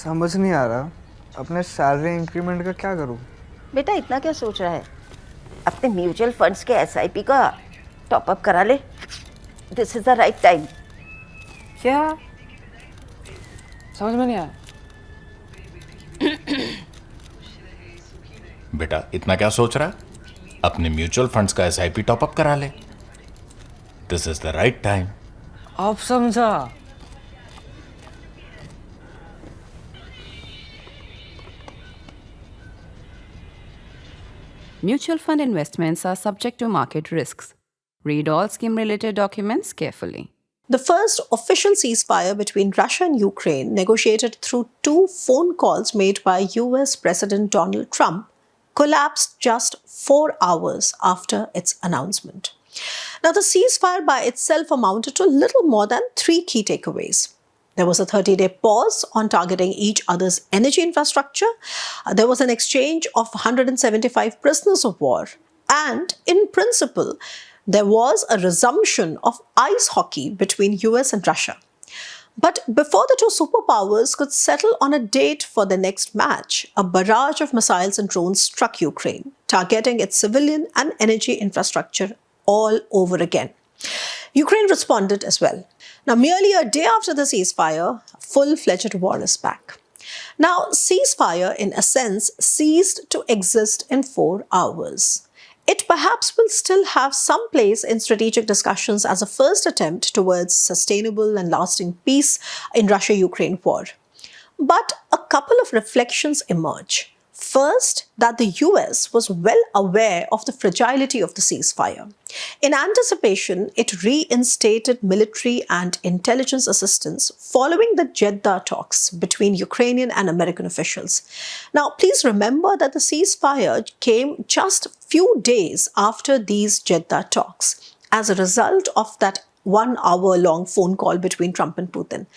समझ नहीं आ रहा अपने सैलरी इंक्रीमेंट का क्या करूं। बेटा इतना क्या सोच रहा है? अपने म्यूचुअल फंड्स के एसआईपी का टॉपअप करा ले। This is the right time. क्या? समझ में नहीं आया। बेटा इतना क्या सोच रहा है? अपने म्यूचुअल फंड्स का एसआईपी टॉपअप करा ले। This is the right time. अब समझा। Mutual fund investments are subject to market risks. Read all scheme-related documents carefully. The first official ceasefire between Russia and Ukraine, negotiated through 2 phone calls made by US President Donald Trump, collapsed just 4 hours after its announcement. Now, the ceasefire by itself amounted to little more than 3 key takeaways. There was a 30-day pause on targeting each other's energy infrastructure. There was an exchange of 175 prisoners of war. And in principle, there was a resumption of ice hockey between US and Russia. But before the two superpowers could settle on a date for the next match, a barrage of missiles and drones struck Ukraine, targeting its civilian and energy infrastructure all over again. Ukraine responded as well. Now, merely a day after the ceasefire, full-fledged war is back. Now, ceasefire, in a sense, ceased to exist in 4 hours. It perhaps will still have some place in strategic discussions as a first attempt towards sustainable and lasting peace in Russia-Ukraine war. But a couple of reflections emerge. First, that the US was well aware of the fragility of the ceasefire. In anticipation, it reinstated military and intelligence assistance following the Jeddah talks between Ukrainian and American officials. Now, please remember that the ceasefire came just few days after these Jeddah talks as a result of that 1-hour-long phone call between Trump and Putin.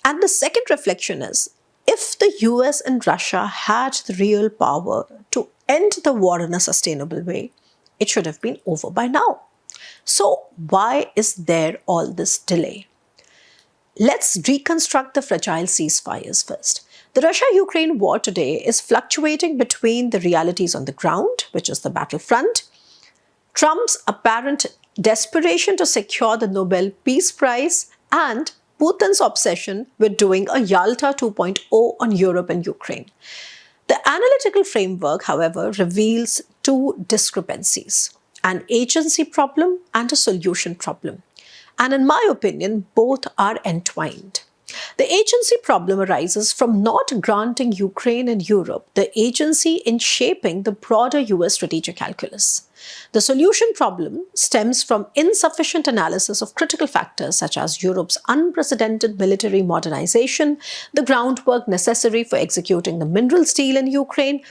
And the second reflection is, if the US and Russia had the real power to end the war in a sustainable way, it should have been over by now. So why is there all this delay? Let's reconstruct the fragile ceasefires first. The Russia-Ukraine war today is fluctuating between the realities on the ground, which is the battlefront, Trump's apparent desperation to secure the Nobel Peace Prize, and Putin's obsession with doing a Yalta 2.0 on Europe and Ukraine. The analytical framework, however, reveals two discrepancies: an agency problem and a solution problem. And in my opinion, both are entwined. The agency problem arises from not granting Ukraine and Europe the agency in shaping the broader US strategic calculus. The solution problem stems from insufficient analysis of critical factors such as Europe's unprecedented military modernization, the groundwork necessary for executing the mineral deal in Ukraine,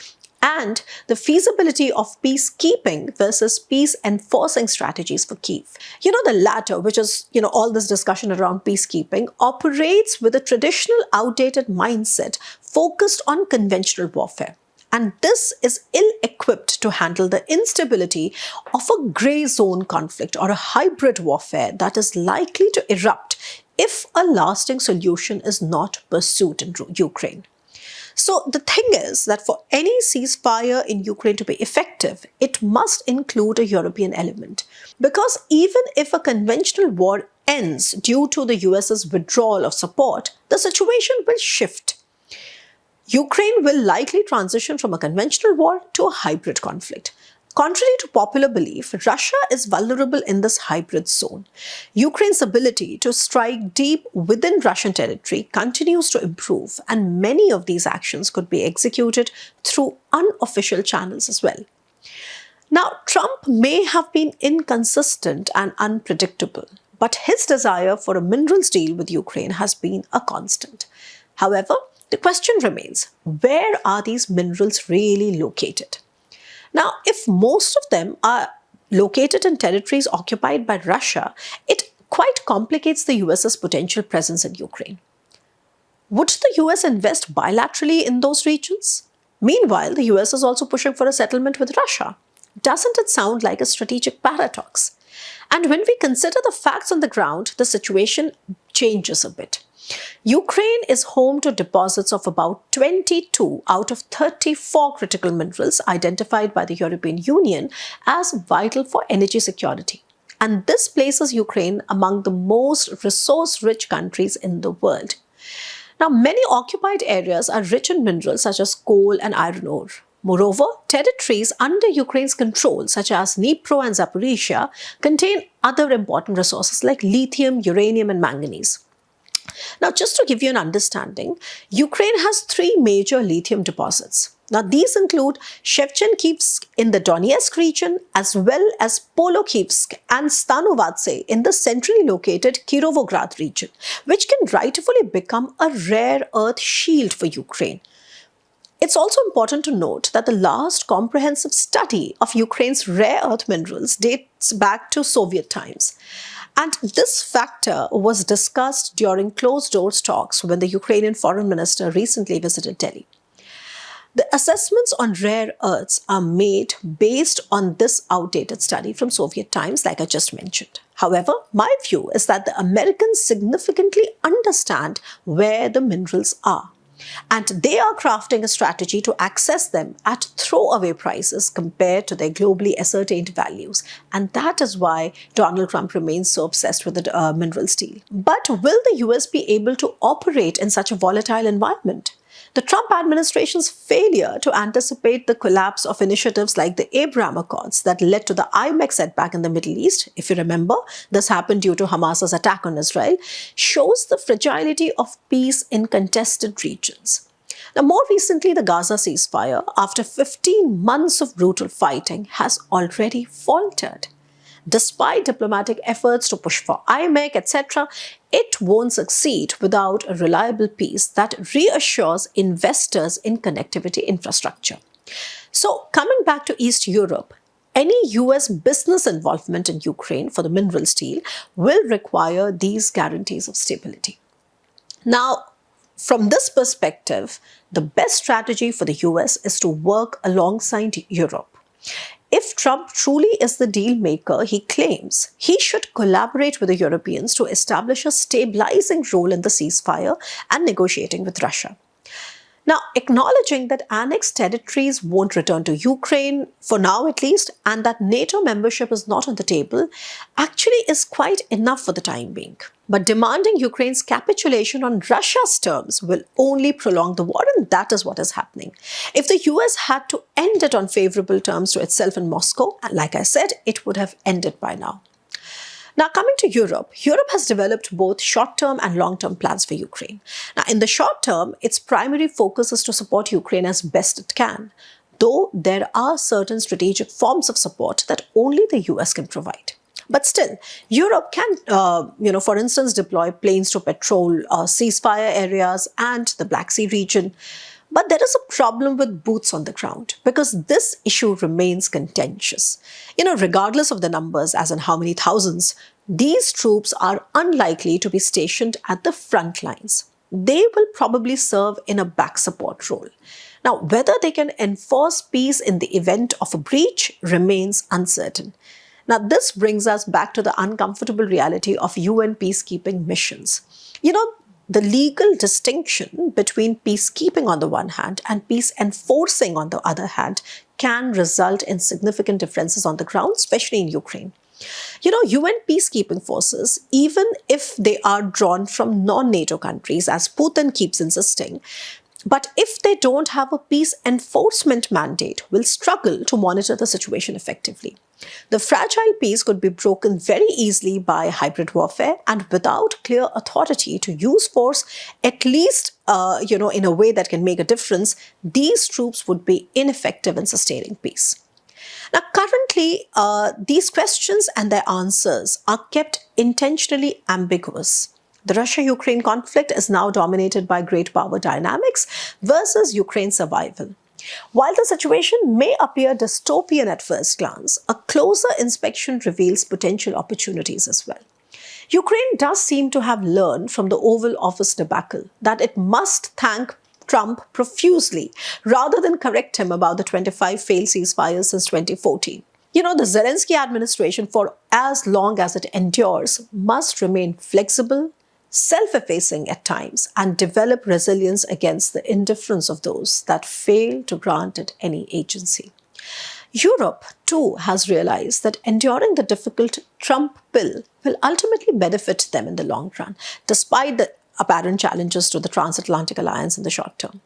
and the feasibility of peacekeeping versus peace-enforcing strategies for Kyiv. The latter, which is, all this discussion around peacekeeping, operates with a traditional outdated mindset focused on conventional warfare. And this is ill-equipped to handle the instability of a grey zone conflict or a hybrid warfare that is likely to erupt if a lasting solution is not pursued in Ukraine. So the thing is that for any ceasefire in Ukraine to be effective, it must include a European element. Because even if a conventional war ends due to the US's withdrawal of support, the situation will shift. Ukraine will likely transition from a conventional war to a hybrid conflict. Contrary to popular belief, Russia is vulnerable in this hybrid zone. Ukraine's ability to strike deep within Russian territory continues to improve, and many of these actions could be executed through unofficial channels as well. Now, Trump may have been inconsistent and unpredictable, but his desire for a minerals deal with Ukraine has been a constant. However, the question remains, where are these minerals really located? Now, if most of them are located in territories occupied by Russia, it quite complicates the US's potential presence in Ukraine. Would the US invest bilaterally in those regions? Meanwhile, the US is also pushing for a settlement with Russia. Doesn't it sound like a strategic paradox? And when we consider the facts on the ground, the situation changes a bit. Ukraine is home to deposits of about 22 out of 34 critical minerals identified by the European Union as vital for energy security. And this places Ukraine among the most resource-rich countries in the world. Now, many occupied areas are rich in minerals such as coal and iron ore. Moreover, territories under Ukraine's control, such as Dnipro and Zaporizhia, contain other important resources like lithium, uranium, and manganese. Now, just to give you an understanding, Ukraine has three major lithium deposits. Now, these include Shevchenkivsk in the Donetsk region, as well as Polokivsk and Stanovadze in the centrally located Kirovograd region, which can rightfully become a rare earth shield for Ukraine. It's also important to note that the last comprehensive study of Ukraine's rare earth minerals dates back to Soviet times. And this factor was discussed during closed-doors talks when the Ukrainian foreign minister recently visited Delhi. The assessments on rare earths are made based on this outdated study from Soviet times, like I just mentioned. However, my view is that the Americans significantly understand where the minerals are, and they are crafting a strategy to access them at throwaway prices compared to their globally ascertained values. And that is why Donald Trump remains so obsessed with the mineral deal. But will the US be able to operate in such a volatile environment? The Trump administration's failure to anticipate the collapse of initiatives like the Abraham Accords that led to the IMEC setback in the Middle East, if you remember, this happened due to Hamas's attack on Israel, shows the fragility of peace in contested regions. Now, more recently, the Gaza ceasefire, after 15 months of brutal fighting, has already faltered. Despite diplomatic efforts to push for IMEC, etc., it won't succeed without a reliable peace that reassures investors in connectivity infrastructure. So, coming back to East Europe, any US business involvement in Ukraine for the minerals deal will require these guarantees of stability. Now, from this perspective, the best strategy for the US is to work alongside Europe. If Trump truly is the deal maker he claims, he should collaborate with the Europeans to establish a stabilizing role in the ceasefire and negotiating with Russia. Now, acknowledging that annexed territories won't return to Ukraine, for now at least, and that NATO membership is not on the table, actually is quite enough for the time being. But demanding Ukraine's capitulation on Russia's terms will only prolong the war, and that is what is happening. If the US had to end it on favorable terms to itself in Moscow, like I said, it would have ended by now. Now, coming to Europe, Europe has developed both short-term and long-term plans for Ukraine. Now, in the short term, its primary focus is to support Ukraine as best it can, though there are certain strategic forms of support that only the US can provide. But still, Europe can, for instance, deploy planes to patrol ceasefire areas and the Black Sea region. But there is a problem with boots on the ground because this issue remains contentious. Regardless of the numbers, as in how many thousands, these troops are unlikely to be stationed at the front lines. They will probably serve in a back support role. Now, whether they can enforce peace in the event of a breach remains uncertain. Now, this brings us back to the uncomfortable reality of UN peacekeeping missions. The legal distinction between peacekeeping on the one hand and peace enforcing on the other hand can result in significant differences on the ground, especially in Ukraine. UN peacekeeping forces, even if they are drawn from non-NATO countries, as Putin keeps insisting, but if they don't have a peace enforcement mandate, will struggle to monitor the situation effectively. The fragile peace could be broken very easily by hybrid warfare, and without clear authority to use force, at least, in a way that can make a difference, these troops would be ineffective in sustaining peace. Now, currently, these questions and their answers are kept intentionally ambiguous. The Russia-Ukraine conflict is now dominated by great power dynamics versus Ukraine's survival. While the situation may appear dystopian at first glance, a closer inspection reveals potential opportunities as well. Ukraine does seem to have learned from the Oval Office debacle that it must thank Trump profusely rather than correct him about the 25 failed ceasefires since 2014. The Zelensky administration, for as long as it endures, must remain flexible, self-effacing at times, and develop resilience against the indifference of those that fail to grant it any agency. Europe, too, has realized that enduring the difficult Trump bill will ultimately benefit them in the long run, despite the apparent challenges to the transatlantic alliance in the short term.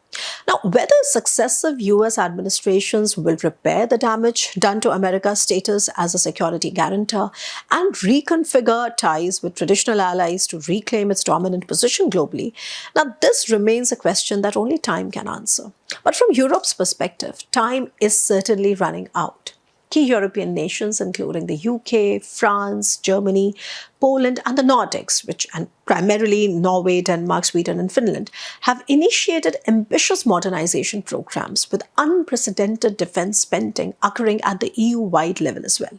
Now, whether successive US administrations will repair the damage done to America's status as a security guarantor and reconfigure ties with traditional allies to reclaim its dominant position globally, now this remains a question that only time can answer. But from Europe's perspective, time is certainly running out. Key European nations, including the UK, France, Germany, Poland, and the Nordics, and primarily Norway, Denmark, Sweden, and Finland, have initiated ambitious modernization programs with unprecedented defense spending occurring at the EU-wide level as well.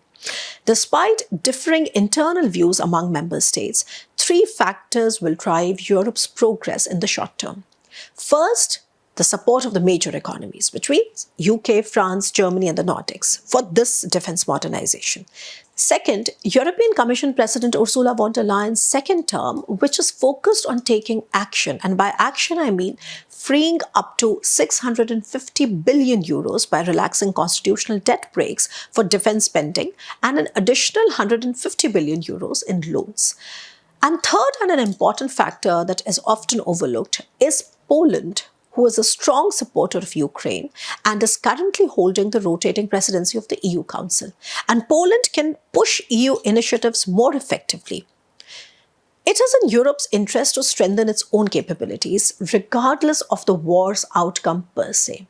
Despite differing internal views among member states, three factors will drive Europe's progress in the short term. First, the support of the major economies between UK, France, Germany, and the Nordics for this defense modernization. Second, European Commission President Ursula von der Leyen's second term, which is focused on taking action. And by action, I mean freeing up to 650 billion euros by relaxing constitutional debt breaks for defense spending and an additional 150 billion euros in loans. And third, and an important factor that is often overlooked, is Poland, who is a strong supporter of Ukraine and is currently holding the rotating presidency of the EU Council. And Poland can push EU initiatives more effectively. It is in Europe's interest to strengthen its own capabilities, regardless of the war's outcome per se.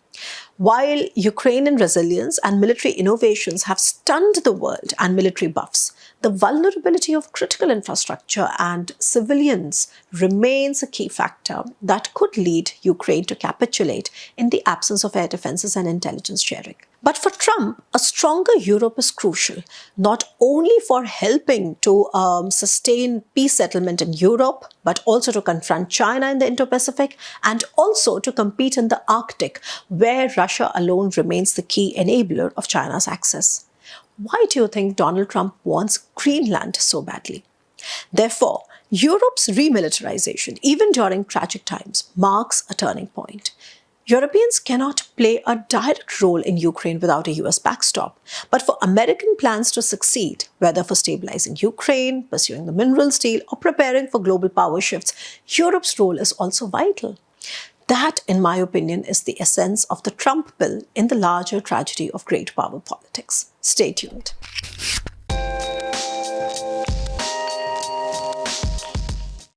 While Ukrainian resilience and military innovations have stunned the world and military buffs, the vulnerability of critical infrastructure and civilians remains a key factor that could lead Ukraine to capitulate in the absence of air defenses and intelligence sharing. But for Trump, a stronger Europe is crucial, not only for helping to sustain peace settlement in Europe, but also to confront China in the Indo-Pacific and also to compete in the Arctic, where Russia alone remains the key enabler of China's access. Why do you think Donald Trump wants Greenland so badly? Therefore, Europe's remilitarization, even during tragic times, marks a turning point. Europeans cannot play a direct role in Ukraine without a US backstop. But for American plans to succeed, whether for stabilizing Ukraine, pursuing the minerals deal, or preparing for global power shifts, Europe's role is also vital. That, in my opinion, is the essence of the Trump bill in the larger tragedy of great power politics. Stay tuned.